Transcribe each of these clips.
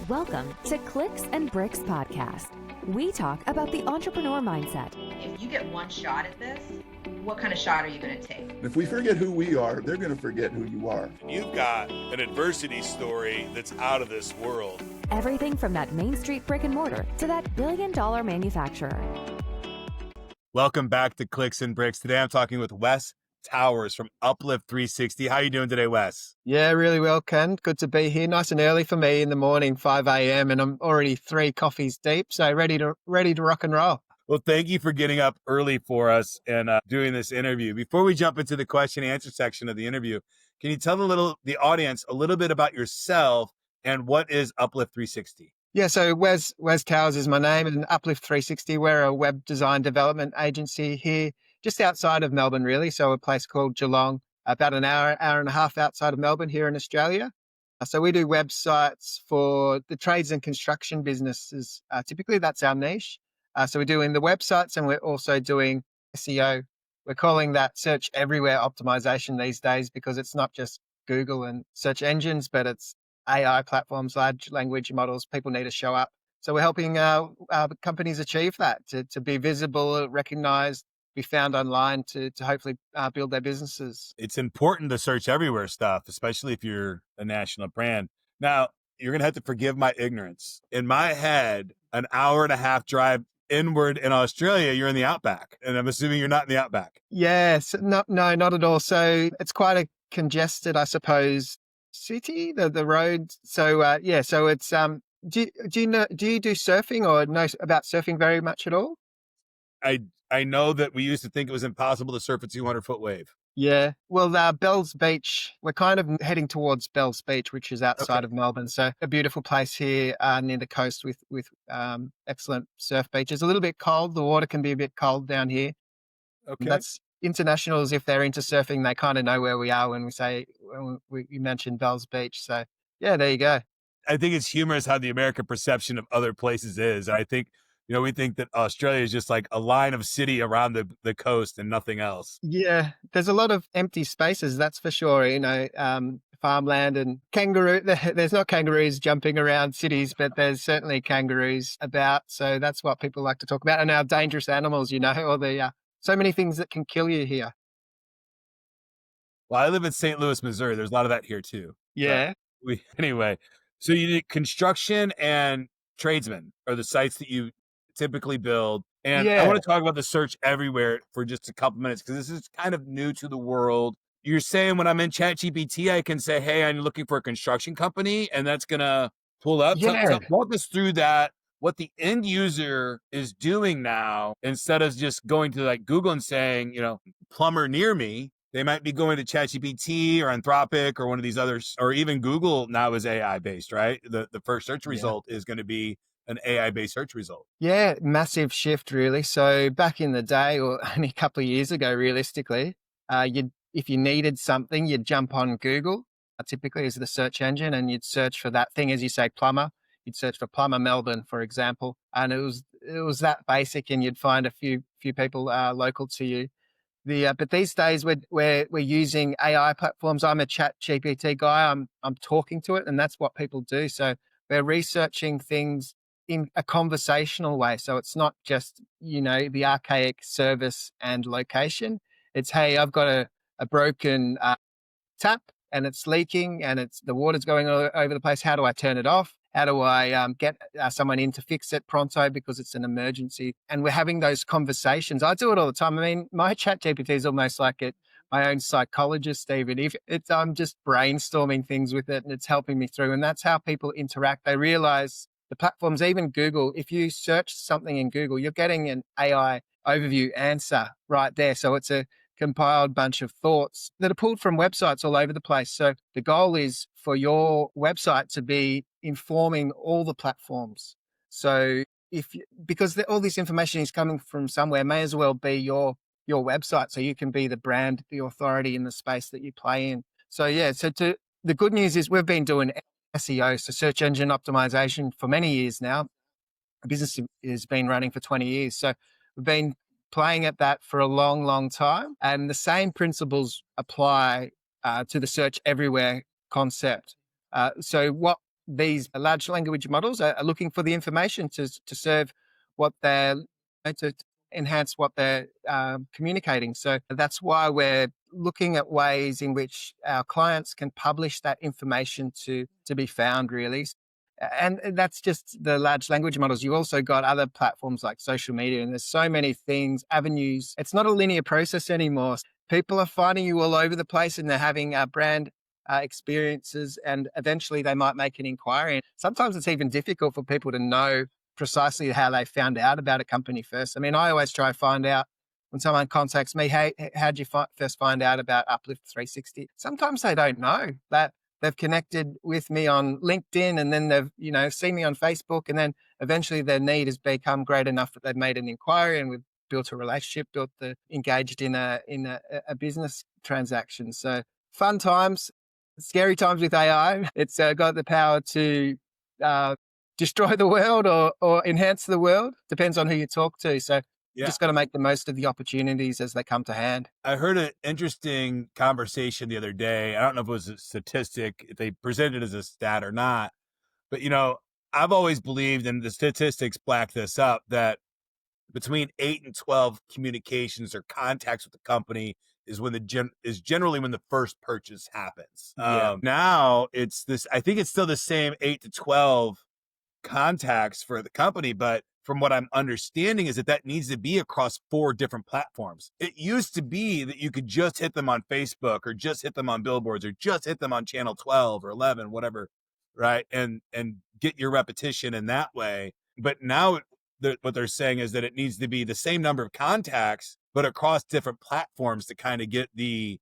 Welcome to Clicks and Bricks Podcast. We talk about the entrepreneur mindset. If you get one shot at this, what kind of shot are you going to take? If we forget who we are, they're going to forget who you are. You've got an adversity story that's out of this world. Everything from that Main Street brick and mortar to that billion-dollar manufacturer. Welcome back to Clicks and Bricks. Today I'm talking with Wes Towers from Uplift 360. How are you doing today, Wes? Yeah, really well, Ken. Good to be here. Nice and early for me in the morning, 5 a.m. and I'm already 3 coffees deep, so ready to rock and roll. Well, thank you for getting up early for us and doing this interview. Before we jump into the question and answer section of the interview, can you tell the audience a little bit about yourself and what is Uplift 360? Yeah, so Wes Towers is my name, and Uplift 360, we're a web design development agency here just outside of Melbourne, really. So a place called Geelong, about an hour and a half outside of Melbourne here in Australia. So we do websites for the trades and construction businesses. Typically, that's our niche. So we're doing the websites and we're also doing SEO. We're calling that search everywhere optimization these days because it's not just Google and search engines, but it's AI platforms, large language models. People need to show up. So we're helping companies achieve that, to be visible, recognized, be found online to hopefully build their businesses. It's important to search everywhere stuff, especially if you're a national brand. Now, you're going to have to forgive my ignorance. In my head, an hour and a half drive inward in Australia, you're in the outback. And I'm assuming you're not in the outback. Yes, no, not at all. So it's quite a congested, I suppose, city, the road. So so it's do you do surfing or know about surfing very much at all? I know that we used to think it was impossible to surf a 200-foot wave. Yeah. Well, Bells Beach, we're kind of heading towards Bells Beach, which is outside of Melbourne. So a beautiful place here near the coast with excellent surf beaches. A little bit cold. The water can be a bit cold down here. Okay. That's internationals. If they're into surfing, they kind of know where we are when we mention Bells Beach. So yeah, there you go. I think it's humorous how the American perception of other places is. I think, we think that Australia is just like a line of city around the coast and nothing else. Yeah, there's a lot of empty spaces, that's for sure. Farmland and kangaroo. There's not kangaroos jumping around cities, but there's certainly kangaroos about. So that's what people like to talk about. And our dangerous animals, or the so many things that can kill you here. Well, I live in St. Louis, Missouri. There's a lot of that here too. Yeah. Anyway, so you did construction and tradesmen are the sites that you typically build. And I want to talk about the search everywhere for just a couple minutes because this is kind of new to the world. You're saying when I'm in ChatGPT, I can say, hey, I'm looking for a construction company, and that's going to pull up. Yeah. So walk us through that, what the end user is doing now, instead of just going to like Google and saying, plumber near me. They might be going to ChatGPT or Anthropic or one of these others, or even Google now is AI based, right? The first search result is going to be an AI-based search result. Yeah, massive shift, really. So back in the day, or only a couple of years ago, realistically, if you needed something, you'd jump on Google, typically as the search engine, and you'd search for that thing, as you say, plumber. You'd search for plumber Melbourne, for example, and it was that basic, and you'd find a few people local to you. But these days we're using AI platforms. I'm a ChatGPT guy. I'm talking to it, and that's what people do. So we're researching things in a conversational way. So it's not just, the archaic service and location. It's, hey, I've got a broken tap and it's leaking and the water's going all over the place. How do I turn it off? How do I get someone in to fix it pronto because it's an emergency? And we're having those conversations. I do it all the time. I mean, my ChatGPT is almost like my own psychologist, Stephen. I'm just brainstorming things with it and it's helping me through. And that's how people interact. They realize the platforms, even Google, if you search something in Google, you're getting an AI overview answer right there. So it's a compiled bunch of thoughts that are pulled from websites all over the place. So the goal is for your website to be informing all the platforms. So because all this information is coming from somewhere, may as well be your website, so you can be the brand, the authority in the space that you play in. So the good news is we've been doing SEO, so search engine optimization, for many years now. The business has been running for 20 years. So we've been playing at that for a long, long time. And the same principles apply to the search everywhere concept. So what these large language models are looking for the information to serve what they're to enhance what they're communicating. So that's why we're looking at ways in which our clients can publish that information to be found, really. And that's just the large language models. You also got other platforms like social media, and there's so many things, avenues. It's not a linear process anymore. People are finding you all over the place, and they're having brand experiences, and eventually they might make an inquiry. And sometimes it's even difficult for people to know precisely how they found out about a company first. I mean, I always try to find out when someone contacts me, hey, how'd you first find out about Uplift 360? Sometimes they don't know that. They've connected with me on LinkedIn, and then they've, seen me on Facebook, and then eventually their need has become great enough that they've made an inquiry, and we've built a relationship, engaged in a business transaction. So fun times, scary times with AI. It's got the power to destroy the world or enhance the world. Depends on who you talk to. So you just got to make the most of the opportunities as they come to hand. I heard an interesting conversation the other day. I don't know if it was a statistic, if they presented it as a stat or not, but I've always believed, and the statistics back this up, that between 8 and 12 communications or contacts with the company is when generally when the first purchase happens. Now it's this, I think it's still the same 8 to 12 contacts for the company, but from what I'm understanding is that needs to be across 4 different platforms. It used to be that you could just hit them on Facebook, or just hit them on billboards, or just hit them on channel 12 or 11, whatever, right? And get your repetition in that way. But now what they're saying is that it needs to be the same number of contacts, but across different platforms to kind of get the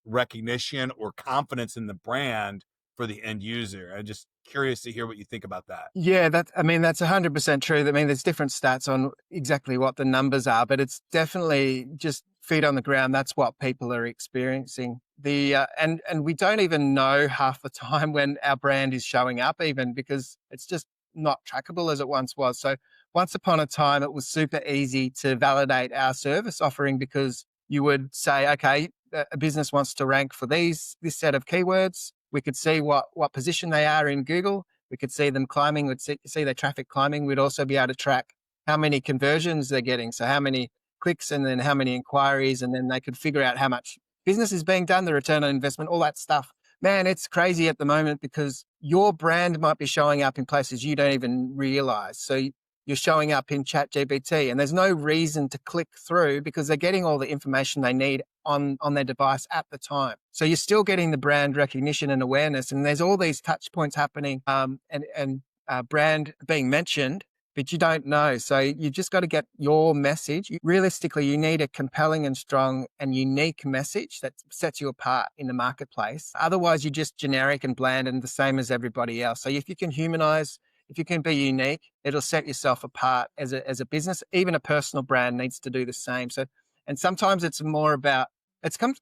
recognition or confidence in the brand for the end user. I'm just curious to hear what you think about that. Yeah, that's 100% true. I mean, there's different stats on exactly what the numbers are, but it's definitely just feet on the ground. That's what people are experiencing. And we don't even know half the time when our brand is showing up, even, because it's just not trackable as it once was. So once upon a time, it was super easy to validate our service offering, because you would say, okay, a business wants to rank for this set of keywords. We could see what position they are in Google. We could see them climbing. We'd see their traffic climbing. We'd also be able to track how many conversions they're getting. So how many clicks, and then how many inquiries, and then they could figure out how much business is being done, the return on investment, all that stuff. Man, it's crazy at the moment, because your brand might be showing up in places you don't even realize. So you're showing up in ChatGPT, and there's no reason to click through, because they're getting all the information they need on their device at the time. So you're still getting the brand recognition and awareness, and there's all these touch points happening, and brand being mentioned, but you don't know. So you just got to get your message. Realistically, you need a compelling and strong and unique message that sets you apart in the marketplace. Otherwise, you're just generic and bland and the same as everybody else. So if you can humanize, if you can be unique, it'll set yourself apart as a business. Even a personal brand needs to do the same. So, and sometimes it's more about,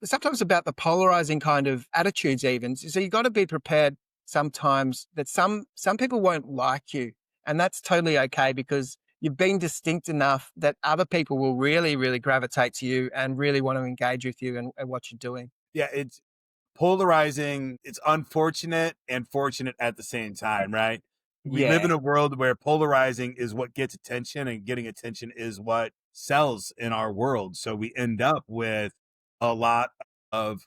sometimes about the polarizing kind of attitudes even. So you got to be prepared sometimes that some people won't like you, and that's totally okay, because you've been distinct enough that other people will really, really gravitate to you and really want to engage with you and what you're doing. Yeah, it's polarizing. It's unfortunate and fortunate at the same time, right? We live in a world where polarizing is what gets attention, and getting attention is what sells in our world. So we end up with a lot of,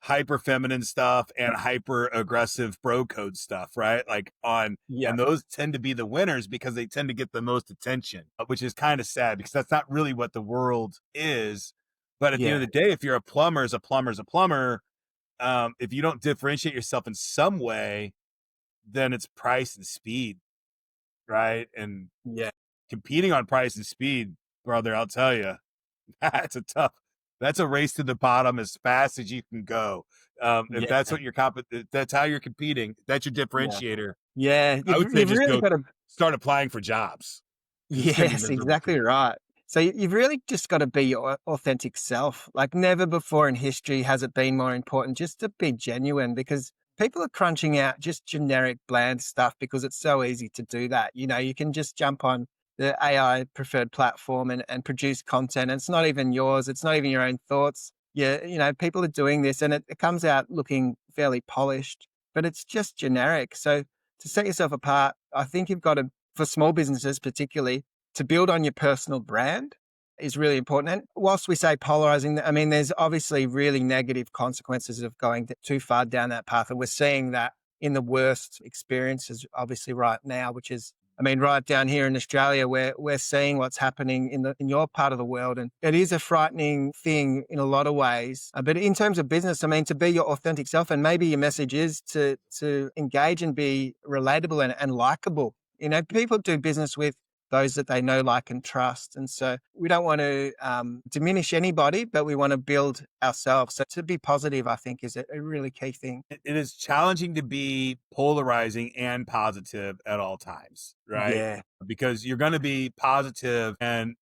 hyper feminine stuff and hyper aggressive bro code stuff, right? And those tend to be the winners because they tend to get the most attention, which is kind of sad, because that's not really what the world is. But at the end of the day, if you're a plumber, is a plumber's a plumber. If you don't differentiate yourself in some way, then it's price and speed, right? And competing on price and speed, brother, I'll tell you, that's a race to the bottom as fast as you can go. If that's what that's how you're competing, that's your differentiator. Yeah. I would say You've just really go got to, start applying for jobs. yes, exactly right. So you've really just got to be your authentic self. Like never before in history has it been more important just to be genuine, because people are crunching out just generic, bland stuff because it's so easy to do that. You can just jump on the AI preferred platform and produce content. And it's not even yours. It's not even your own thoughts. Yeah. People are doing this, and it comes out looking fairly polished. but it's just generic. So to set yourself apart, I think you've got to, for small businesses particularly, to build on your personal brand is really important. And whilst we say polarizing, I mean, there's obviously really negative consequences of going too far down that path. And we're seeing that in the worst experiences, obviously, right now, which is, I mean, right down here in Australia, where we're seeing what's happening in your part of the world. And it is a frightening thing in a lot of ways. But in terms of business, I mean, to be your authentic self, and maybe your message is to engage and be relatable and likable. You know, people do business with those that they know, like, and trust. And so we don't want to diminish anybody, but we want to build ourselves. So to be positive, I think, is a really key thing. It is challenging to be polarizing and positive at all times, right? Yeah. Because you're going to be positive, and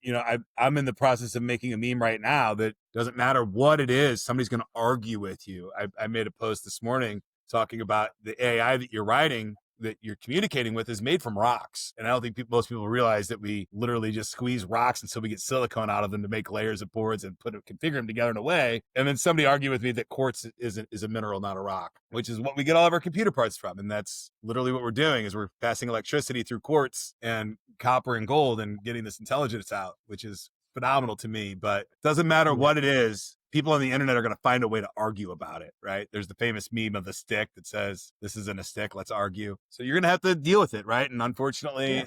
I'm in the process of making a meme right now that doesn't matter what it is, somebody's going to argue with you. I made a post this morning talking about the AI that you're writing, that you're communicating with, is made from rocks. And I don't think most people realize that we literally just squeeze rocks until we get silicone out of them to make layers of boards and configure them together in a way. And then somebody argued with me that quartz is a mineral, not a rock, which is what we get all of our computer parts from. And that's literally what we're doing, is we're passing electricity through quartz and copper and gold and getting this intelligence out, which is phenomenal to me. But it doesn't matter what it is. People on the internet are going to find a way to argue about it, right? There's the famous meme of the stick that says, "This isn't a stick, let's argue." So you're going to have to deal with it, right? And unfortunately,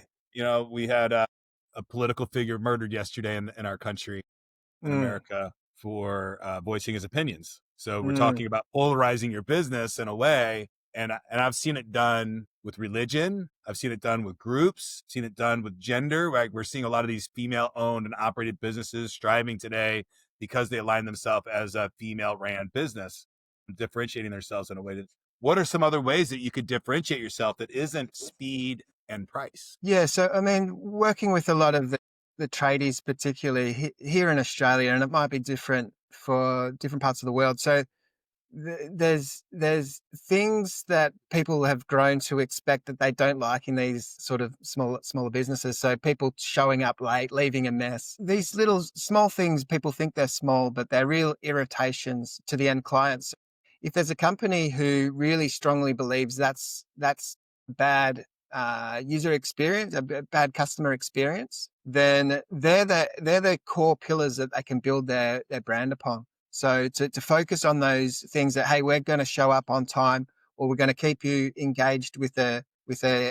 we had a political figure murdered yesterday in our country, in America, for voicing his opinions. So we're talking about polarizing your business in a way. And I've seen it done with religion. I've seen it done with groups, seen it done with gender. Right? We're seeing a lot of these female-owned and operated businesses striving today because they align themselves as a female-ran business, differentiating themselves in a way that. What are some other ways that you could differentiate yourself that isn't speed and price? Yeah. So, I mean, working with a lot of the tradies, particularly here in Australia, and it might be different for different parts of the world. So there's things that people have grown to expect that they don't like in these sort of smaller businesses. So people showing up late, leaving a mess. These little small things, people think they're small, but they're real irritations to the end clients. If there's a company who really strongly believes that's bad user experience, a bad customer experience, then they're the core pillars that they can build their brand upon. So to focus on those things that, hey, we're going to show up on time, or we're going to keep you engaged with a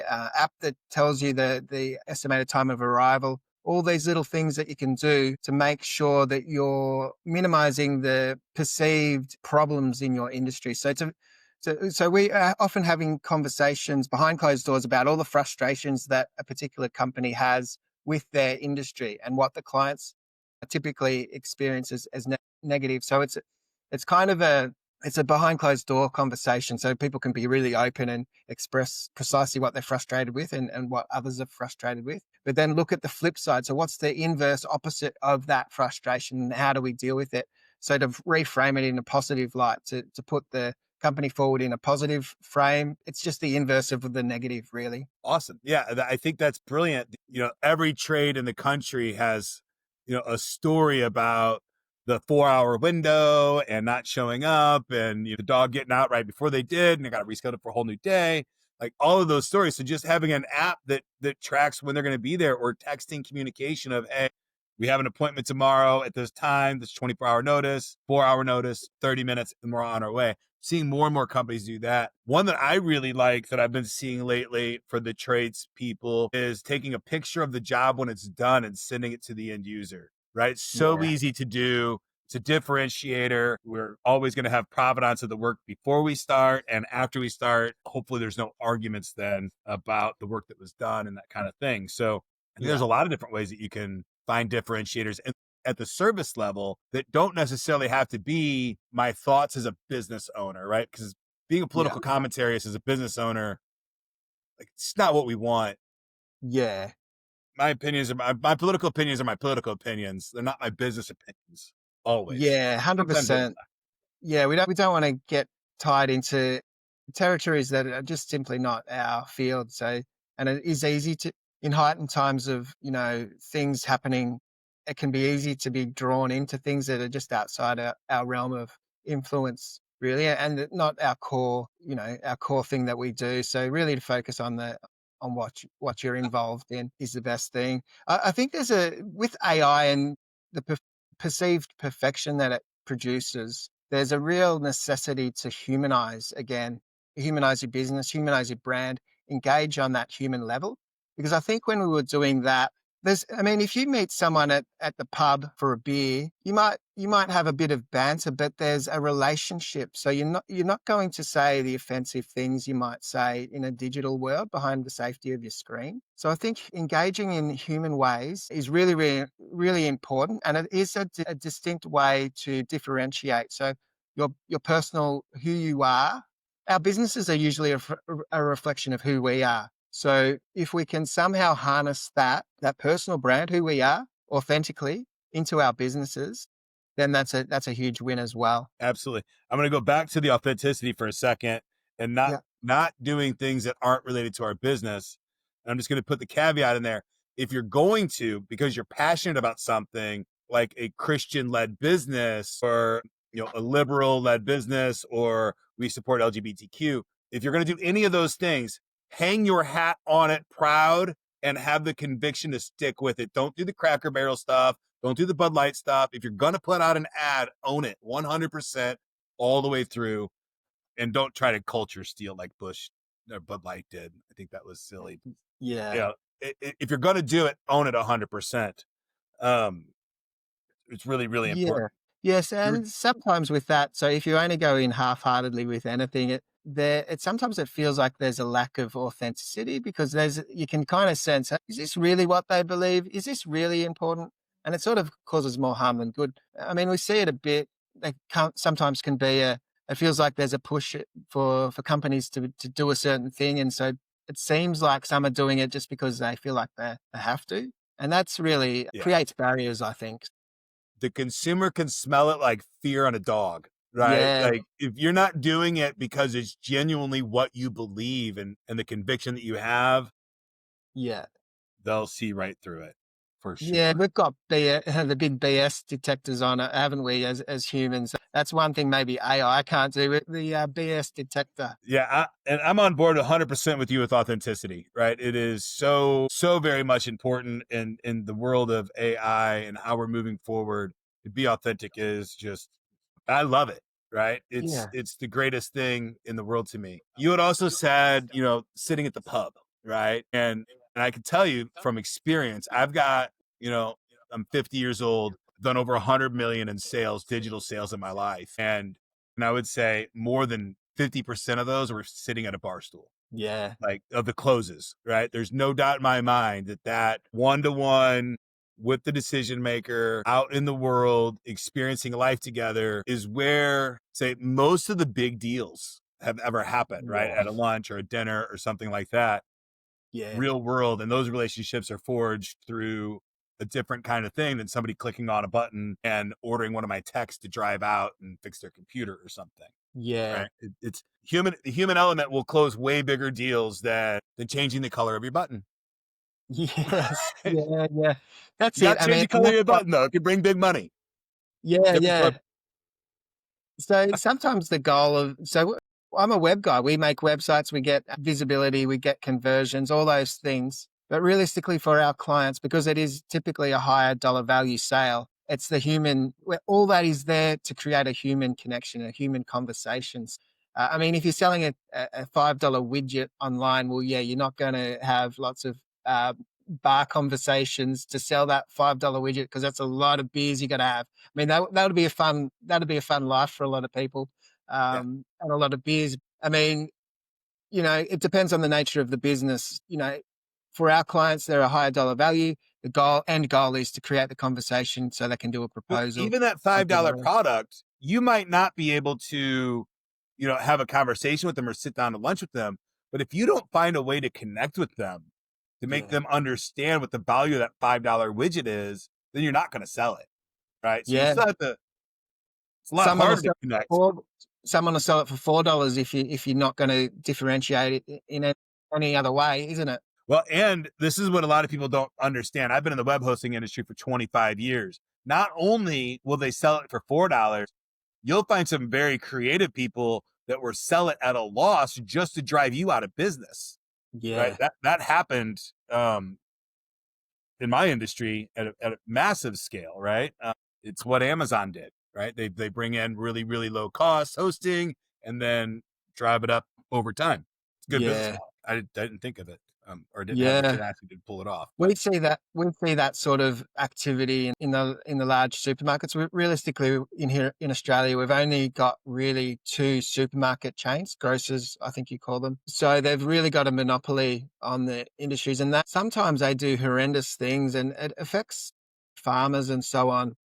app that tells you the estimated time of arrival. All these little things that you can do to make sure that you're minimizing the perceived problems in your industry. So we are often having conversations behind closed doors about all the frustrations that a particular company has with their industry and what the clients typically experience as negative. So it's kind of a behind closed door conversation, so people can be really open and express precisely what they're frustrated with and what others are frustrated with. But then look at the flip side. So what's the inverse opposite of that frustration, and how do we deal with it? So to reframe it in a positive light, to put the company forward in a positive frame, it's just the inverse of the negative, really. Awesome. Yeah, I think that's brilliant. Every trade in the country has, a story about the 4-hour window and not showing up, and the dog getting out right before they did, and they got to reschedule for a whole new day. Like all of those stories. So just having an app that tracks when they're going to be there, or texting communication of, hey, we have an appointment tomorrow at this time, this 24-hour notice, 4-hour notice, 30 minutes, and we're on our way. Seeing more and more companies do that. One that I really like that I've been seeing lately for the trades people is taking a picture of the job when it's done and sending it to the end user, right? So easy to do. It's a differentiator. We're always going to have provenance of the work before we start and after we start. Hopefully there's no arguments then about the work that was done and that kind of thing. So I think there's a lot of different ways that you can find differentiators at the service level that don't necessarily have to be my thoughts as a business owner, right? Because being a political commentarist as a business owner, like, it's not what we want. Yeah. My opinions are my political opinions are my political opinions. They're not my business opinions. Always. Yeah, 100%. Yeah, we don't want to get tied into territories that are just simply not our field. So, and it is easy to, in heightened times of, things happening, it can be easy to be drawn into things that are just outside our realm of influence. really, and not our core, our core thing that we do. So really to focus on what you're involved in is the best thing. I think there's with AI and the perceived perfection that it produces, there's a real necessity to humanize your business, humanize your brand, engage on that human level. Because I think when we were doing that, if you meet someone at the pub for a beer, you might have a bit of banter, but there's a relationship. So you're not going to say the offensive things you might say in a digital world behind the safety of your screen. So I think engaging in human ways is really, really, really important, and it is a distinct way to differentiate. So your personal who you are. Our businesses are usually a reflection of who we are. So if we can somehow harness that personal brand, who we are authentically into our businesses, then that's a huge win as well. Absolutely. I'm going to go back to the authenticity for a second and Yeah. not doing things that aren't related to our business. And I'm just going to put the caveat in there. If you're going to, because you're passionate about something like a Christian led business or, a liberal led business, or we support LGBTQ, if you're going to do any of those things, hang your hat on it proud and have the conviction to stick with it. Don't do the Cracker Barrel stuff. Don't do the Bud Light stuff. If you're going to put out an ad, own it 100% all the way through, and don't try to culture steal like Bush or Bud Light did. I think that was silly. Yeah. If you're going to do it, own it 100%. It's really, really important. Yeah. Yes, and sometimes with that, so if you only go in half-heartedly with anything, sometimes it feels like there's a lack of authenticity, because you can kind of sense, is this really what they believe? Is this really important? And it sort of causes more harm than good. We see it a bit. Sometimes can be it feels like there's a push for companies to do a certain thing, and so it seems like some are doing it just because they feel like they have to, and that's really creates barriers, I think. The consumer can smell it like fear on a dog, right? Yeah. Like if you're not doing it because it's genuinely what you believe and the conviction that you have, Yeah. they'll see right through it for Yeah, sure. we've got the big BS detectors on it, haven't we, as humans? That's one thing maybe AI can't do, with the BS detector. Yeah, and I'm on board 100% with you with authenticity, right? It is so very much important in the world of AI and how we're moving forward. To be authentic is just, I love it, right? Yeah. It's the greatest thing in the world to me. You had also said, sitting at the pub, right? And I can tell you from experience, I've got, I'm 50 years old, done over 100 million in sales, digital sales in my life, and I would say more than 50% of those were sitting at a bar stool, Yeah. like of the closes, right? There's no doubt in my mind that one-to-one with the decision maker out in the world, experiencing life together is where, say, most of the big deals have ever happened, right? Yeah. At a lunch or a dinner or something like that, Yeah. real world. And those relationships are forged through a different kind of thing than somebody clicking on a button and ordering one of my techs to drive out and fix their computer or something. Yeah. Right. It's human. The human element will close way bigger deals than changing the color of your button. Yes. You Yeah. Yeah. That's got it. to change the And color of that's your what, button, though. It could bring big money. yeah. Different story. Yeah. So sometimes the goal of, so I'm a web guy. We make websites, we get visibility, we get conversions, all those things. But realistically for our clients, because it is typically a higher dollar value sale, it's the human, all that is there to create a human connection, a human conversations. If you're selling a $5 widget online, well, yeah, you're not going to have lots of bar conversations to sell that $5 widget, because that's a lot of beers you got to have. That would be a fun life for a lot of people, Yeah. and a lot of beers. It depends on the nature of the business. For our clients, they're a higher dollar value. The end goal is to create the conversation so they can do a Well, proposal. even that $5 product, you might not be able to, have a conversation with them or sit down to lunch with them. But if you don't find a way to connect with them, to make Yeah. them understand what the value of that $5 widget is, then you're not going to sell it. Right. So you Yeah. still have to, it's a lot Someone will harder to sell it connect. someone will sell it for $4 if you're not going to differentiate it in any other way, isn't it? Well, and this is what a lot of people don't understand. I've been in the web hosting industry for 25 years. Not only will they sell it for $4, you'll find some very creative people that will sell it at a loss just to drive you out of business. Right. Yeah. That happened in my industry at a massive scale. Right. It's what Amazon did. Right. They bring in really, really low cost hosting and then drive it up over time. It's a good business Yeah. model. I didn't think of it or didn't have the Yeah. tenacity to pull it off. We But see that sort of activity in the large supermarkets. Realistically, in here in Australia, we've only got really 2 supermarket chains, grocers, I think you call them. So they've really got a monopoly on the industries, and that sometimes they do horrendous things, and it affects farmers and so on.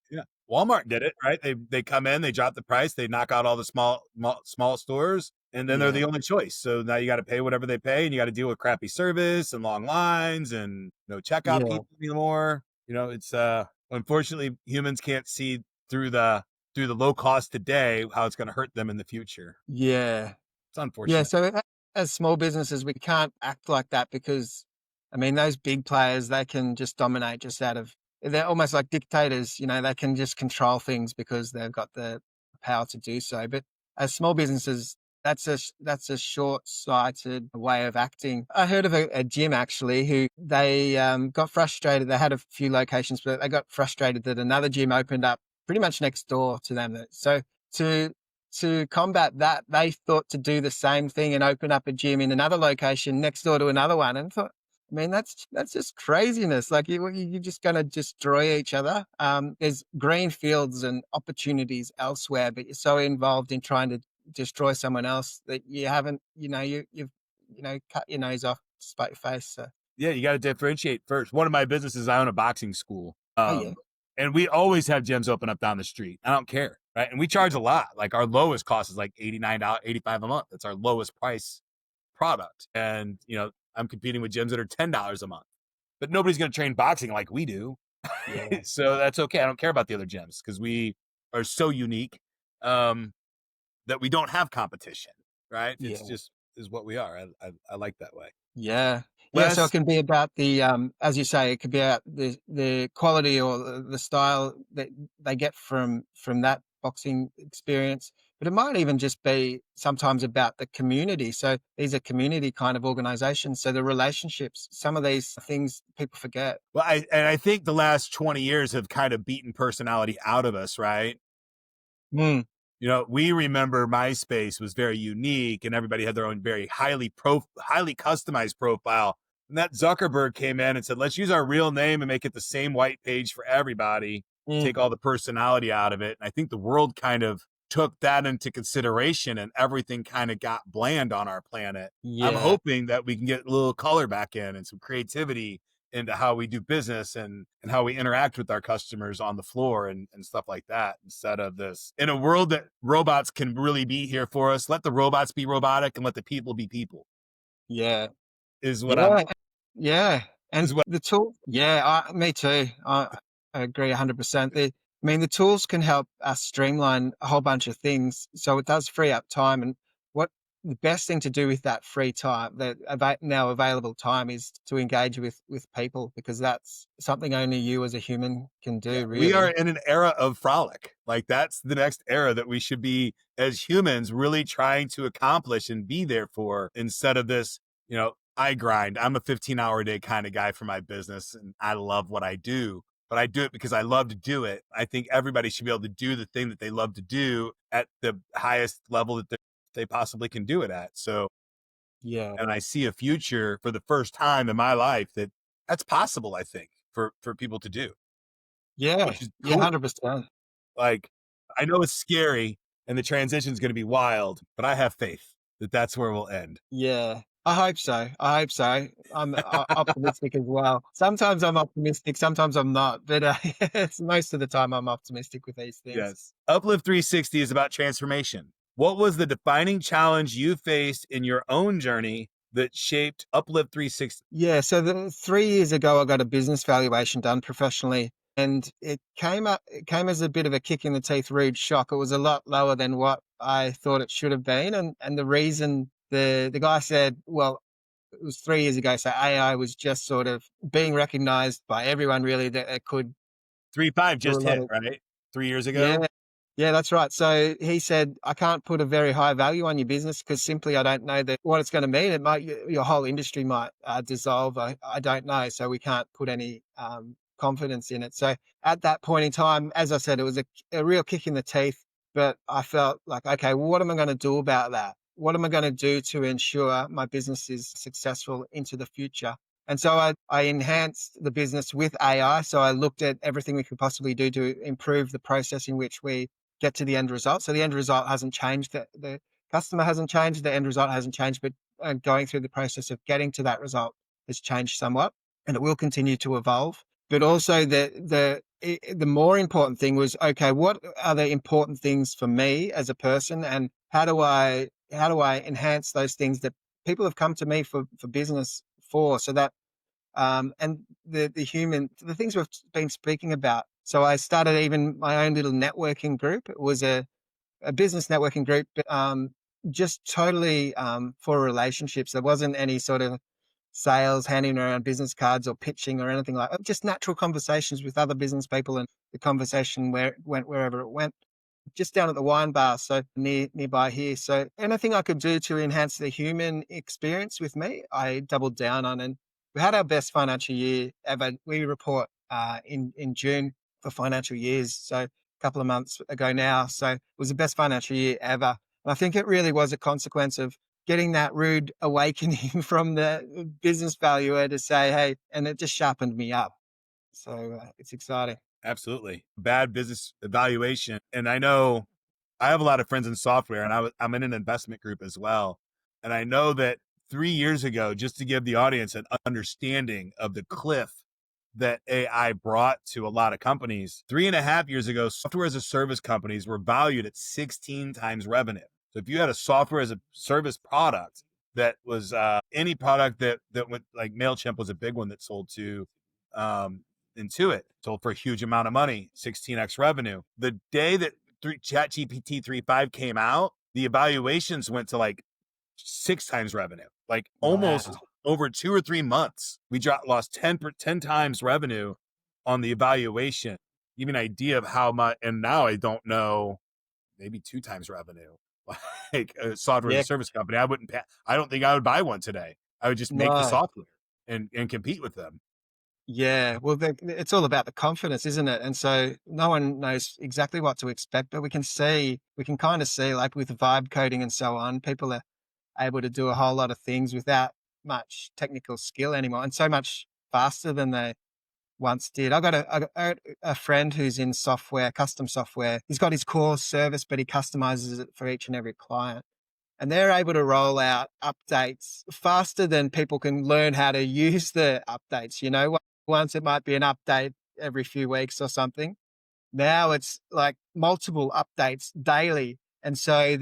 yeah, Walmart did it, right? They come in, they drop the price, they knock out all the small stores, and then they're Yeah, the only choice. So now you got to pay whatever they pay, and you got to deal with crappy service and long lines and no checkout yeah, people anymore. It's unfortunately humans can't see through the low cost today how it's going to hurt them in the future. yeah. It's Yeah, unfortunate. so as small businesses, we can't act like that because, I mean, those big players, they can just dominate just out of, they're almost like dictators, they can just control things because they've got the power to do so. But as small businesses, that's a short-sighted way of acting. I heard of a gym actually who they got frustrated. They had a few locations, but they got frustrated that another gym opened up pretty much next door to them. So to combat that, they thought to do the same thing and open up a gym in another location next door to another one. And thought, I mean, that's just craziness. Like you're just going to destroy each other. There's green fields and opportunities elsewhere, but you're so involved in trying to destroy someone else that you haven't, you've cut your nose off to spite your face. So, Yeah, you got to differentiate first. One of my businesses, I own a boxing school. oh yeah, And we always have gyms open up down the street. I don't care. Right. And we charge a lot. Like our lowest cost is like $89, $85 a month. That's our lowest price product. And, I'm competing with gyms that are $10 a month, but nobody's going to train boxing like we do. yeah, So that's okay. I don't care about the other gyms because we are so unique that we don't have competition. Right. It's yeah. just is what we are. I like that way. Yeah. Yeah, so it Wes, can be about the, as you say, it could be about the quality or the style that they get from that boxing experience, but it might even just be sometimes about the community. So these are community kind of organizations. So the relationships, some of these things people forget. well, I think the last 20 years have kind of beaten personality out of us, right? Mm, We remember MySpace was very unique and everybody had their own very highly customized profile. And that Zuckerberg came in and said, let's use our real name and make it the same white page for everybody, mm, take all the personality out of it. And I think the world kind of took that into consideration and everything kind of got bland on our planet. I'm yeah, hoping that we can get a little color back in and some creativity into how we do business and how we interact with our customers on the floor and stuff like that instead of this in a world that robots can really be here for us. Let the robots be robotic and let the people be people yeah. is what I'm Yeah, yeah, and is what the tool yeah, me too. I agree 100%. I mean, the tools can help us streamline a whole bunch of things, so it does free up time, and what the best thing to do with that free time, that now available time, is to engage with people, because that's something only you as a human can yeah, do, we are really. in an era of frolic. Like that's the next era that we should be as humans really trying to accomplish and be there for instead of this, I grind. I'm a 15-hour a day kind of guy for my business and I love what I do, but I do it because I love to do it. I think everybody should be able to do the thing that they love to do at the highest level that they possibly can do it at. So, Yeah. and I see a future for the first time in my life that's possible, I think, for people to do, Yeah. which is Yeah, cool. 100%. Like, I know it's scary and the transition is going to be wild, but I have faith that that's where we'll end. Yeah, I hope so. I hope so. I'm optimistic as well. Sometimes I'm optimistic, sometimes I'm not, but it's most of the time I'm optimistic with these things. Yes. Uplift 360 is about transformation. What was the defining challenge you faced in your own journey that shaped Uplift 360? Yeah, so 3 years ago, I got a business valuation done professionally, and it came as a bit of a kick in the teeth, rude shock. It was a lot lower than what I thought it should have been, and the reason the guy said, well, it was 3 years ago, so AI was just sort of being recognized by everyone really, that it could 3.5 do a just lot hit, of, right? 3 years yeah, ago. Yeah, that's right. So he said, I can't put a very high value on your business because simply I don't know that what it's going to mean. It might, your whole industry might dissolve. I don't know. So we can't put any confidence in it. So at that point in time, as I said, it was a real kick in the teeth, but I felt like, okay, well, what am I going to do about that? What am I going to do to ensure my business is successful into the future? And so I enhanced the business with AI. So I looked at everything we could possibly do to improve the process in which we get to the end result. So the end result hasn't changed. The customer hasn't changed. The end result hasn't changed, but going through the process of getting to that result has changed somewhat, and it will continue to evolve. But also the more important thing was, okay, what are the important things for me as a person, and how do I enhance those things that people have come to me for business for, so that and the things we've been speaking about. So I started even my own little networking group. It was a business networking group, but just totally for relationships. There wasn't any sort of sales, handing around business cards or pitching or anything like that. Just natural conversations with other business people, and the conversation where it went wherever it went. Just down at the wine bar, so nearby here. So anything I could do to enhance the human experience with me, I doubled down on. And we had our best financial year ever. We report in June for financial years, so a couple of months ago now. So it was the best financial year ever. And I think it really was a consequence of getting that rude awakening from the business valuer to say, hey, and it just sharpened me up. So it's exciting. Absolutely. Bad business evaluation. And I know I have a lot of friends in software, and I'm in an investment group as well. And I know that 3 years ago, just to give the audience an understanding of the cliff that AI brought to a lot of companies, 3.5 years ago, software as a service companies were valued at 16 times revenue. So if you had a software as a service product that was any product that went, like MailChimp was a big one that sold to Intuit, sold for a huge amount of money, 16x revenue. The day that ChatGPT 3.5 came out, the evaluations went to like 6 times revenue, like almost Wow. over 2 or 3 months. We lost 10 times revenue on the evaluation. Give me an idea of how much. And now I don't know, maybe 2 times revenue. Like a software as Yeah. a service company, I don't think I would buy one today. I would just make the No. software and compete with them. Yeah, well, it's all about the confidence, isn't it? And so no one knows exactly what to expect, but we can kind of see, like with vibe coding and so on, people are able to do a whole lot of things without much technical skill anymore, and so much faster than they once did. I got a friend who's in software, custom software. He's got his core service, but he customizes it for each and every client. And they're able to roll out updates faster than people can learn how to use the updates. Once it might be an update every few weeks or something. Now it's like multiple updates daily. And so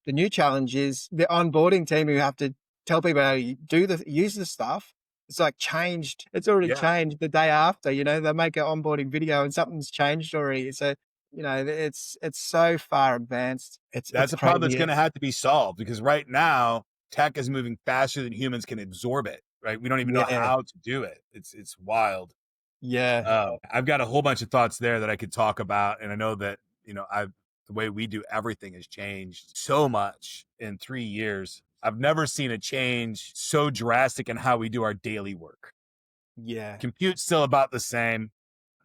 the new challenge is the onboarding team who have to tell people how to use the stuff. It's like changed. It's already Yeah. changed the day after, they make an onboarding video and something's changed already. So, it's so far advanced. It's That's a problem that's crazy. going to have to be solved, because right now tech is moving faster than humans can absorb it. Right? We don't even know Yeah. how to do it. It's wild. Yeah. I've got a whole bunch of thoughts there that I could talk about, and I know that the way we do everything has changed so much in 3 years. I've never seen a change so drastic in how we do our daily work. Yeah. Compute's still about the same.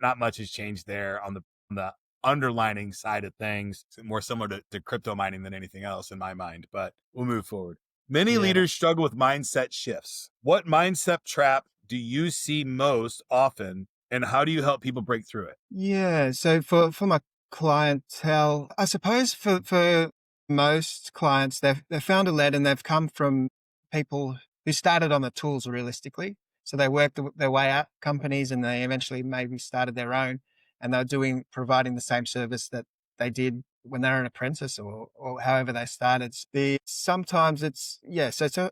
Not much has changed there on the underlining side of things. It's more similar to crypto mining than anything else in my mind, but we'll move forward. Many Yeah. leaders struggle with mindset shifts. What mindset trap do you see most often, and how do you help people break through it? Yeah. So for my clientele, I suppose for most clients, they're founder led and they've come from people who started on the tools realistically. So they worked their way up companies and they eventually maybe started their own, and they're providing the same service that they did when they were an apprentice or however they started. Sometimes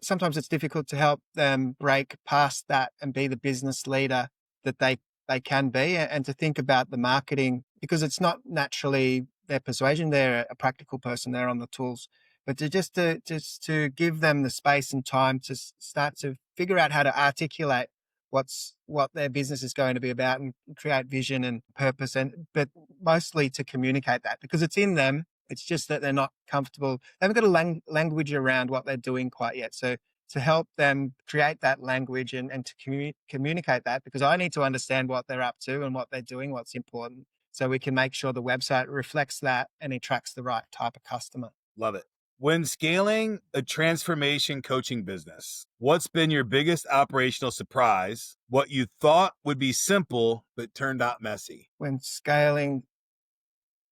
sometimes it's difficult to help them break past that and be the business leader that they can be, and to think about the marketing, because it's not naturally their persuasion. They're a practical person. They're on the tools, but to give them the space and time to start to figure out how to articulate what their business is going to be about and create vision and purpose, but mostly to communicate that because it's in them. It's just that they're not comfortable. They haven't got a language around what they're doing quite yet. So to help them create that language and to communicate that, because I need to understand what they're up to and what they're doing, what's important, so we can make sure the website reflects that and attracts the right type of customer. Love it. When scaling a transformation coaching business, what's been your biggest operational surprise? What you thought would be simple, but turned out messy? When scaling,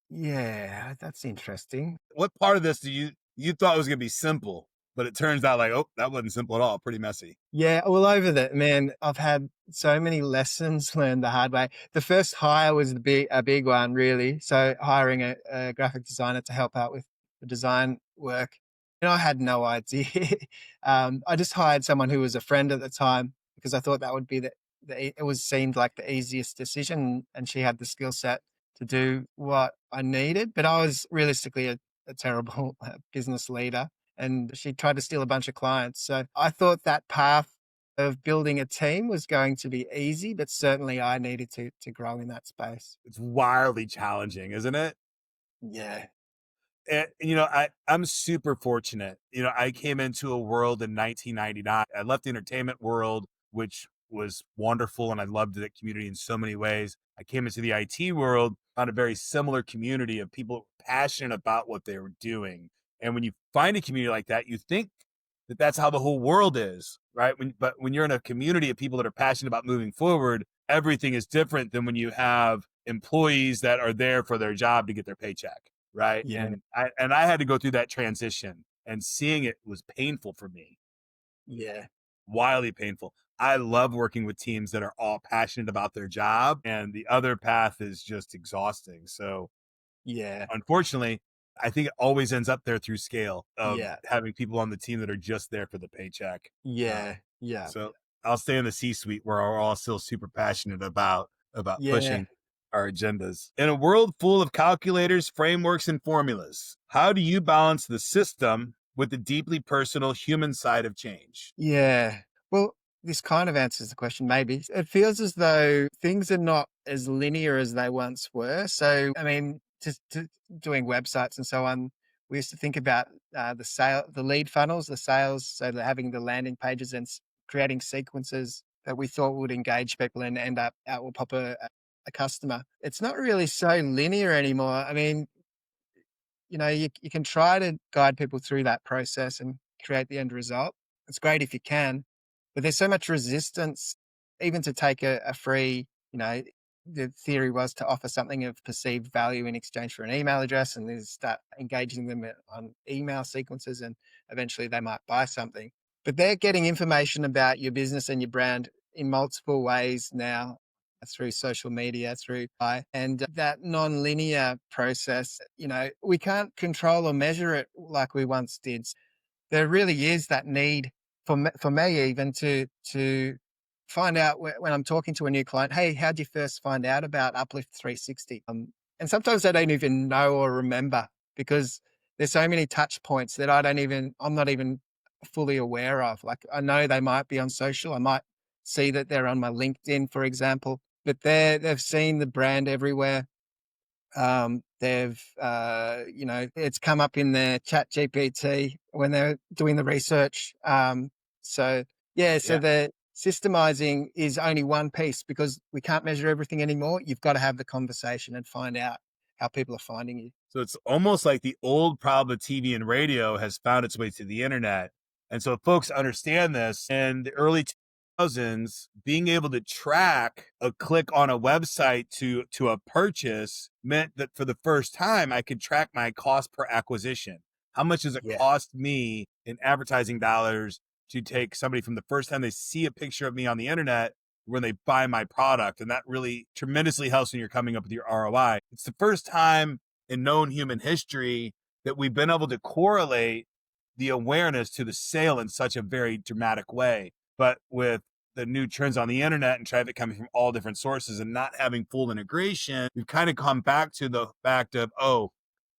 yeah, that's interesting. What part of this you thought was going to be simple, but it turns out like, oh, that wasn't simple at all. Pretty messy. Yeah, all over that, man. I've had so many lessons learned the hard way. The first hire was a big one, really. So hiring a graphic designer to help out with the design work. And I had no idea. I just hired someone who was a friend at the time because I thought that would be seemed like the easiest decision, and she had the skill set to do what I needed. But I was realistically a terrible business leader, and she tried to steal a bunch of clients. So I thought that path of building a team was going to be easy, but certainly I needed to grow in that space. It's wildly challenging, isn't it? Yeah. And, I'm super fortunate. I came into a world in 1999. I left the entertainment world, which was wonderful. And I loved that community in so many ways. I came into the IT world, found a very similar community of people passionate about what they were doing. And when you find a community like that, you think that that's how the whole world is, right? But when you're in a community of people that are passionate about moving forward, everything is different than when you have employees that are there for their job to get their paycheck. Right. Yeah. And I had to go through that transition, and seeing it was painful for me. Yeah. Wildly painful. I love working with teams that are all passionate about their job, and the other path is just exhausting. So Yeah. unfortunately, I think it always ends up there through scale of Yeah. having people on the team that are just there for the paycheck. Yeah. Yeah. So I'll stay in the C-suite where we're all still super passionate about Yeah. pushing our agendas. In a world full of calculators, frameworks, and formulas, how do you balance the system with the deeply personal human side of change? Yeah. Well, this kind of answers the question, maybe. It feels as though things are not as linear as they once were. So, I mean, to doing websites and so on, we used to think about the lead funnels, the sales, so they're having the landing pages and creating sequences that we thought would engage people and end up out will pop a customer. It's not really so linear anymore. I mean, you can try to guide people through that process and create the end result. It's great if you can, but there's so much resistance even to take a free, the theory was to offer something of perceived value in exchange for an email address, and then start engaging them on email sequences, and eventually they might buy something. But they're getting information about your business and your brand in multiple ways now, through social media, and that non-linear process, we can't control or measure it like we once did. There really is that need for me even to find out when I'm talking to a new client, hey, how'd you first find out about Uplift 360? And sometimes they don't even know or remember because there's so many touch points that I'm not even fully aware of. Like, I know they might be on social. I might see that they're on my LinkedIn, for example, but they've seen the brand everywhere. It's come up in their chat GPT when they're doing the research. So the systemizing is only one piece because we can't measure everything anymore. You've got to have the conversation and find out how people are finding you. So it's almost like the old problem of TV and radio has found its way to the internet. And so folks understand this. In the early 2000s, being able to track a click on a website to a purchase meant that for the first time, I could track my cost per acquisition. How much does it cost me in advertising dollars to take somebody from the first time they see a picture of me on the internet when they buy my product? And that really tremendously helps when you're coming up with your ROI. It's the first time in known human history that we've been able to correlate the awareness to the sale in such a very dramatic way. But with the new trends on the internet and traffic coming from all different sources and not having full integration, we've kind of come back to the fact of,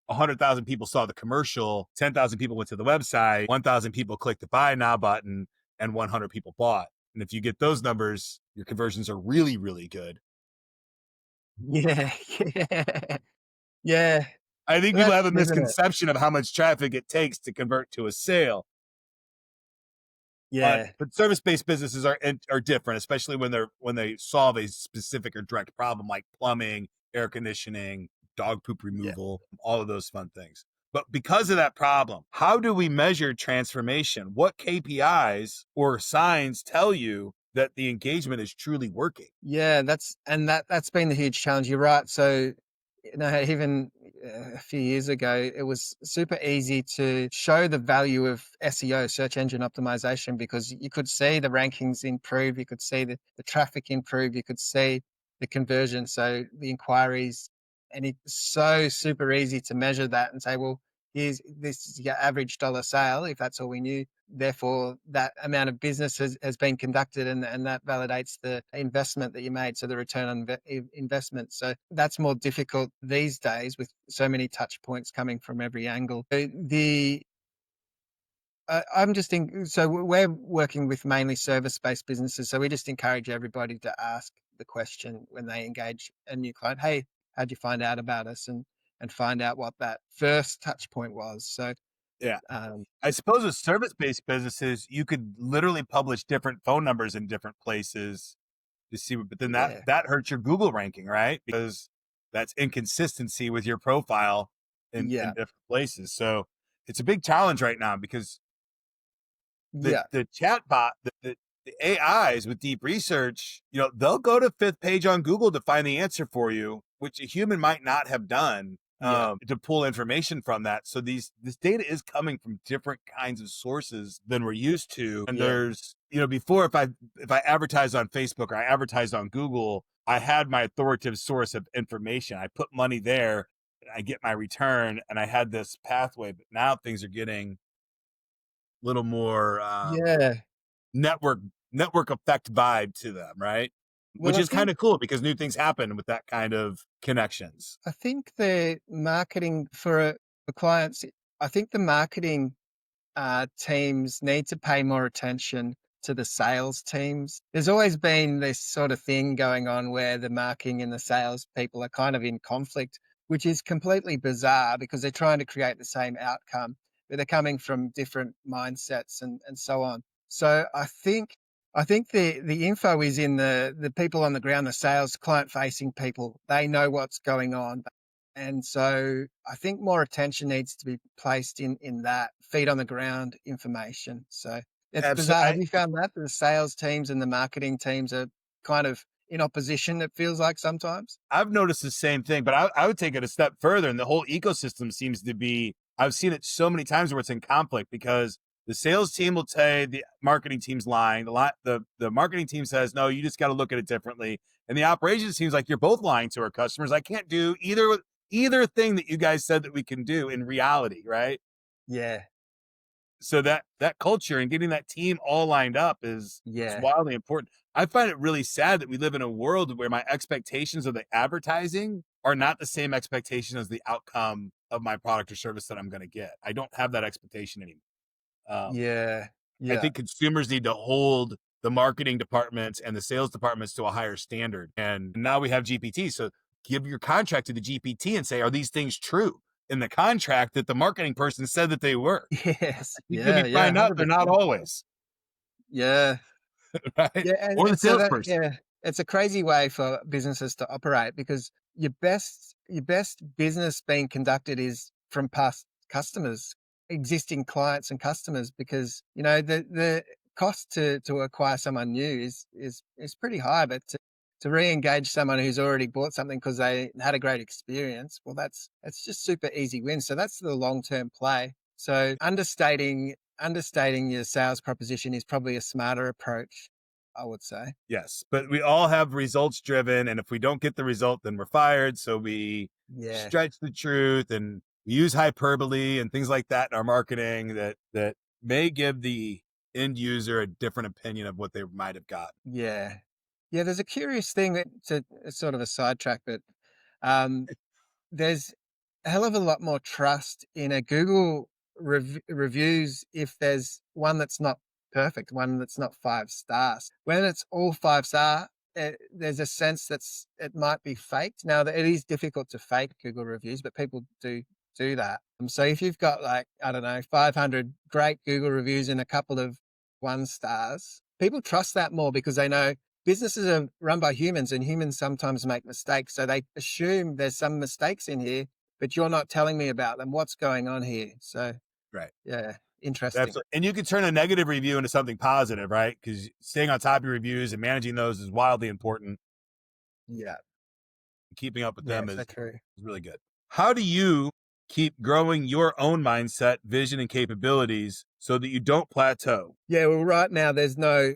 100,000 people saw the commercial, 10,000 people went to the website, 1,000 people clicked the buy now button, and 100 people bought. And if you get those numbers, your conversions are really, really good. Yeah. Yeah. Yeah. I think people That's have a isn't it? misconception of how much traffic it takes to convert to a sale. But Yeah. service-based businesses are different, especially when they solve a specific or direct problem like plumbing, air conditioning, dog poop Yeah. removal, all of those fun things. But because of that problem, how do we measure transformation? What KPIs or signs tell you that the engagement is truly working? Yeah, that's been the huge challenge. You're right. So, even a few years ago, it was super easy to show the value of SEO, search engine optimization, because you could see the rankings improve, you could see the traffic improve, you could see the conversion, so the inquiries, and it's so super easy to measure that and say, well, this is your average dollar sale, if that's all we knew. Therefore, that amount of business has been conducted, and that validates the investment that you made. So the return on investment. So that's more difficult these days with so many touch points coming from every angle. I'm just thinking, so we're working with mainly service-based businesses. So we just encourage everybody to ask the question when they engage a new client, hey, how'd you find out about us? And find out what that first touch point was. So, Yeah. um, I suppose with service-based businesses, you could literally publish different phone numbers in different places to see, but then yeah, that hurts your Google ranking, right? Because that's inconsistency with your profile in yeah, different places. So it's a big challenge right now because yeah, the chat bot, the AIs with deep research, they'll go to fifth page on Google to find the answer for you, which a human might not have done yeah, to pull information from that. So this data is coming from different kinds of sources than we're used to. And yeah. there's, before if I advertised on Facebook or I advertised on Google, I had my authoritative source of information. I put money there, I get my return, and I had this pathway. But now things are getting a little more Yeah. network network effect vibe to them, right? Well, Which is kind of cool because new things happen with that kind of connections. I think the marketing for clients, I think the marketing teams need to pay more attention to the sales teams. There's always been this sort of thing going on where the marketing and the sales people are kind of in conflict, which is completely bizarre because they're trying to create the same outcome, but they're coming from different mindsets and so on. So I think the info is in the people on the ground, the sales client facing people. They know what's going on. And so I think more attention needs to be placed in that feet on the ground information. So it's bizarre. Have Absolutely. you found that the sales teams and the marketing teams are kind of in opposition, it feels like sometimes? I've noticed the same thing, but I would take it a step further. And the whole ecosystem seems to be, I've seen it so many times where it's in conflict because the sales team will say the marketing team's lying. The marketing team says, no, you just got to look at it differently. And the operations seems like you're both lying to our customers. I can't do either thing that you guys said that we can do in reality, right? Yeah. So that culture and getting that team all lined up is Yeah. wildly important. I find it really sad that we live in a world where my expectations of the advertising are not the same expectation as the outcome of my product or service that I'm going to get. I don't have that expectation anymore. Yeah. I Yeah. think consumers need to hold the marketing departments and the sales departments to a higher standard. And now we have GPT. So give your contract to the GPT and say, are these things true in the contract that the marketing person said that they were? Yes. You'll Yeah. be Yeah. find out they're not 100%. always, Yeah. right? Yeah, Or the and so that salesperson. yeah, it's a crazy way for businesses to operate because your best business being conducted is from past customers, existing clients and customers, because the cost to acquire someone new is pretty high, but to re-engage someone who's already bought something because they had a great experience, well, that's just super easy win. So that's the long-term play. So understating your sales proposition is probably a smarter approach, I would say. Yes, but we all have results driven, and if we don't get the result, then we're fired. So we Yeah. stretch the truth and we use hyperbole and things like that in our marketing that may give the end user a different opinion of what they might have got. Yeah. Yeah. There's a curious thing it's sort of a sidetrack, but um, there's a hell of a lot more trust in a Google reviews if there's one that's not perfect, one that's not 5 stars. When it's all 5 star, there's a sense it might be faked. Now, it is difficult to fake Google reviews, but people do that. So if you've got like, I don't know, 500 great Google reviews and a couple of 1 stars, people trust that more because they know businesses are run by humans and humans sometimes make mistakes. So they assume there's some mistakes in here, but you're not telling me about them. What's going on here? So, Right. yeah, interesting. Absolutely. And you can turn a negative review into something positive, right? Because staying on top of your reviews and managing those is wildly important. Yeah. Keeping up with Yeah, them so is true. really good. How do you keep growing your own mindset, vision, and capabilities so that you don't plateau? Yeah, well, right now there's no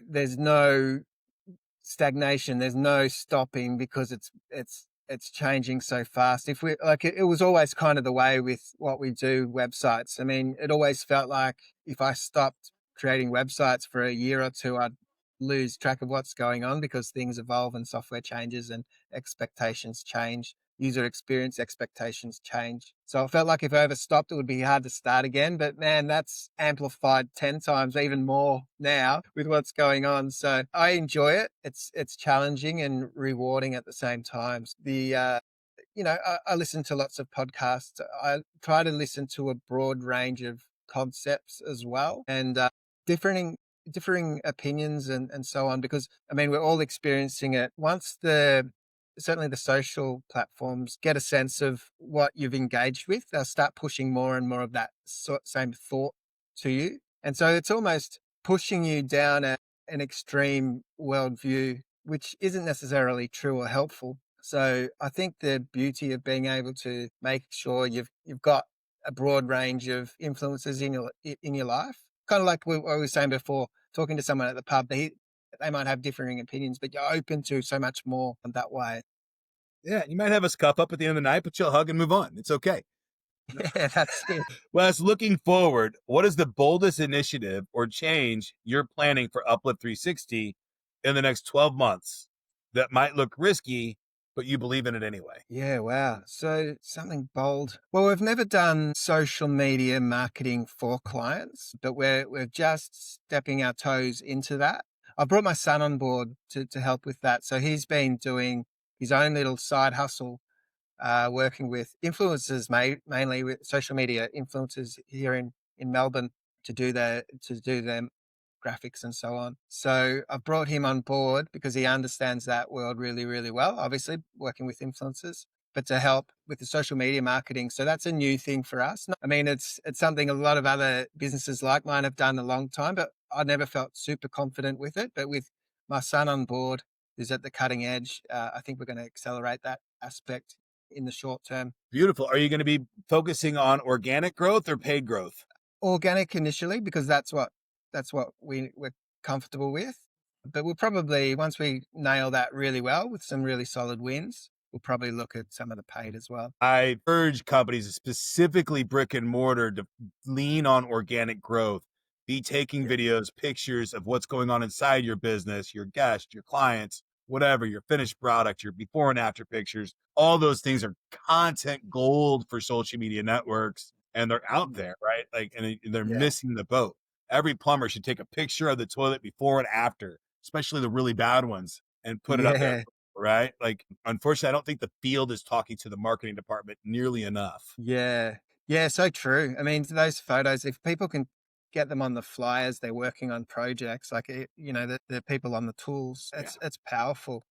stagnation. There's no stopping because it's changing so fast. If we like it was always kind of the way with what we do, websites. I mean, it always felt like if I stopped creating websites for a year or two, I'd lose track of what's going on because things evolve and software changes and expectations change. User experience expectations change. So I felt like if I ever stopped, it would be hard to start again. But man, that's amplified 10 times, even more now with what's going on. So I enjoy it. It's challenging and rewarding at the same time. I listen to lots of podcasts. I try to listen to a broad range of concepts as well, and differing opinions and so on. Because I mean, we're all experiencing it. Once certainly the social platforms get a sense of what you've engaged with, they'll start pushing more and more of that same thought to you, and so it's almost pushing you down an extreme worldview, which isn't necessarily true or helpful. So I think the beauty of being able to make sure you've got a broad range of influences in your life, kind of like what we were saying before, talking to someone at the pub, they might have differing opinions, but you're open to so much more that way. Yeah, you might have a scuff up at the end of the night, but you'll hug and move on. It's okay. Yeah, that's it. Wes, looking forward, what is the boldest initiative or change you're planning for Uplift 360 in the next 12 months that might look risky, but you believe in it anyway? Yeah, wow. So something bold. Well, we've never done social media marketing for clients, but we're just stepping our toes into that. I brought my son on board to help with that. So he's been doing his own little side hustle, working with influencers, mainly with social media influencers here in Melbourne to do their graphics and so on. So I've brought him on board because he understands that world really, really well, obviously working with influencers, but to help with the social media marketing. So that's a new thing for us. I mean, it's something a lot of other businesses like mine have done a long time, but I never felt super confident with it. But with my son on board, who's at the cutting edge, I think we're going to accelerate that aspect in the short term. Beautiful. Are you going to be focusing on organic growth or paid growth? Organic initially, because that's what we're comfortable with. But we'll probably, once we nail that really well with some really solid wins, we'll probably look at some of the paid as well. I urge companies, specifically brick and mortar, to lean on organic growth. Be taking Yeah. videos, pictures of what's going on inside your business, your guests, your clients, whatever, your finished product, your before and after pictures. All those things are content gold for social media networks, and they're out there, right? Like, and they're Yeah. missing the boat. Every plumber should take a picture of the toilet before and after, especially the really bad ones, and put it up there, Yeah. right? Like, unfortunately, I don't think the field is talking to the marketing department nearly enough. Yeah. Yeah. So true. I mean, those photos, if people can get them on the fly as they're working on projects, like, the people on the tools, Yeah. it's powerful.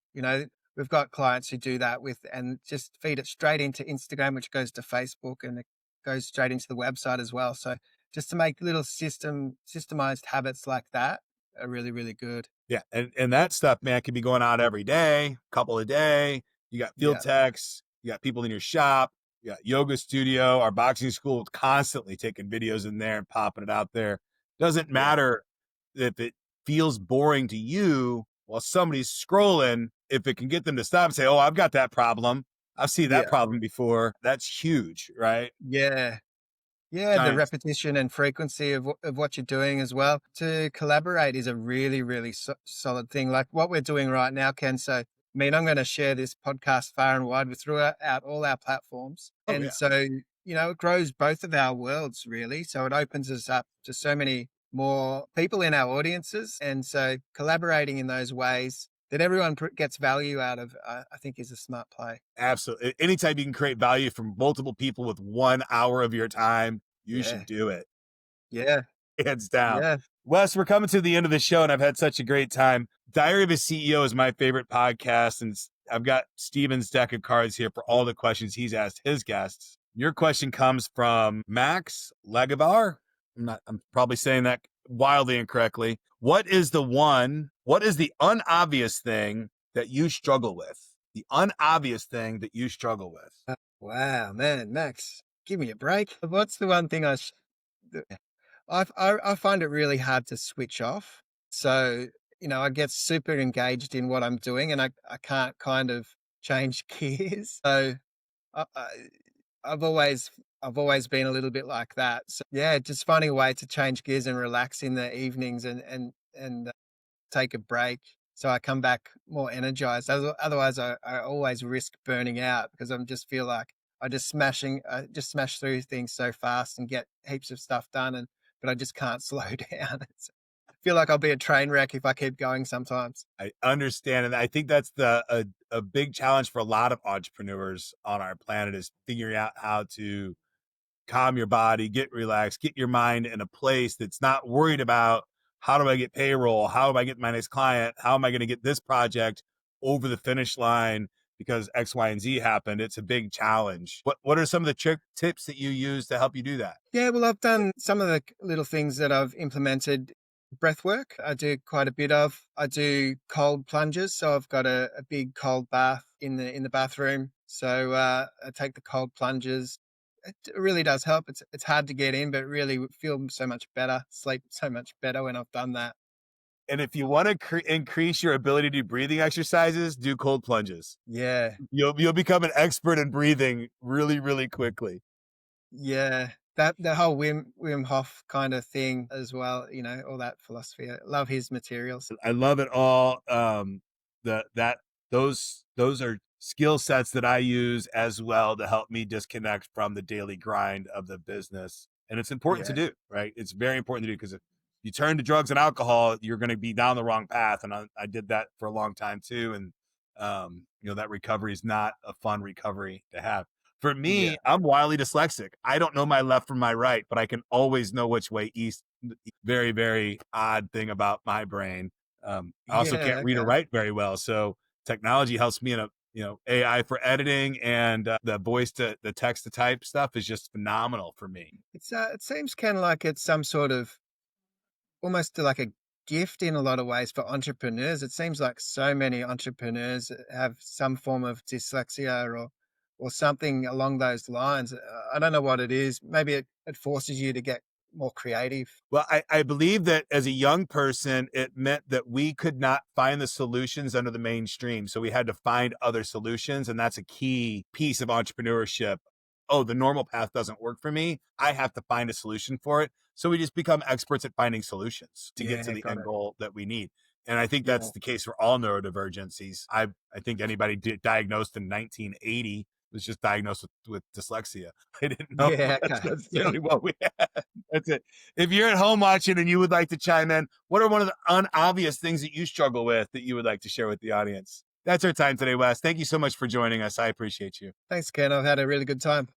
We've got clients who do that and just feed it straight into Instagram, which goes to Facebook, and it goes straight into the website as well. So just to make little systemized habits like that are really, really good. Yeah. And that stuff, man, can be going out every day, couple a day. You got field Yeah. techs, you got people in your shop, you got yoga studio, our boxing school constantly taking videos in there and popping it out there. Doesn't Yeah. matter if it feels boring to you while somebody's scrolling, if it can get them to stop and say, "Oh, I've got that problem. I've seen that Yeah. problem before." That's huge, right? Yeah. Yeah, the Giants. repetition and frequency of what you're doing as well. To collaborate is a really, really solid thing. Like what we're doing right now, Ken. So, I mean, I'm going to share this podcast far and wide throughout all our platforms. Oh, yeah. And so, it grows both of our worlds really. So it opens us up to so many more people in our audiences. And so collaborating in those ways that everyone gets value out of, I think is a smart play. Absolutely. Anytime you can create value from multiple people with 1 hour of your time, you Yeah. should do it. Yeah. Hands down. Yeah. Wes, we're coming to the end of the show and I've had such a great time. Diary of a CEO is my favorite podcast. And I've got Steven's deck of cards here for all the questions he's asked his guests. Your question comes from Max Lagavar. I'm probably saying that wildly incorrectly. What is the unobvious thing that you struggle with? The unobvious thing that you struggle with. Wow, man, Max, give me a break. What's the one thing I find it really hard to switch off. So, I get super engaged in what I'm doing and I can't kind of change gears. So I, I, I've always been a little bit like that. So yeah, just finding a way to change gears and relax in the evenings and take a break. So I come back more energized. Otherwise I always risk burning out because I'm just feel like I just smash through things so fast and get heaps of stuff done. But I just can't slow down. I feel like I'll be a train wreck if I keep going sometimes. I understand. And I think that's a big challenge for a lot of entrepreneurs on our planet is figuring out how to calm your body, get relaxed, get your mind in a place that's not worried about how do I get payroll? How do I get my next client? How am I going to get this project over the finish line because X, Y, and Z happened? It's a big challenge. What are some of the tips that you use to help you do that? Yeah, well, I've done some of the little things that I've implemented. Breath work, I do quite a bit of. I do cold plunges. So I've got a big cold bath in the bathroom. So I take the cold plunges. It really does help. It's hard to get in, but really feel so much better, sleep so much better when I've done that. And if you want to increase your ability to do breathing exercises, do cold plunges. Yeah. You'll become an expert in breathing really, really quickly. Yeah. That the whole Wim Hof kind of thing as well, all that philosophy. I love his materials. I love it all. Those are skill sets that I use as well to help me disconnect from the daily grind of the business. And it's important to do, right? It's very important to do because if you turn to drugs and alcohol, you're going to be down the wrong path. And I did that for a long time too. And, that recovery is not a fun recovery to have. For me, I'm wildly dyslexic. I don't know my left from my right, but I can always know which way east. Very, very odd thing about my brain. I also can't read or write very well. So technology helps me in AI for editing and the voice to the text to type stuff is just phenomenal for me. It seems kind of like it's some sort of almost like a gift in a lot of ways for entrepreneurs. It seems like so many entrepreneurs have some form of dyslexia or something along those lines. I don't know what it is. Maybe it forces you to get more creative. Well, I believe that as a young person, it meant that we could not find the solutions under the mainstream. So we had to find other solutions. And that's a key piece of entrepreneurship. Oh, the normal path doesn't work for me. I have to find a solution for it. So we just become experts at finding solutions to get to the end goal that we need. And I think that's the case for all neurodivergencies. I think anybody diagnosed in 1980 was just diagnosed with dyslexia. I didn't know that's necessarily what we had. That's it. If you're at home watching and you would like to chime in, what are one of the unobvious things that you struggle with that you would like to share with the audience? That's our time today, Wes. Thank you so much for joining us. I appreciate you. Thanks, Ken. I've had a really good time.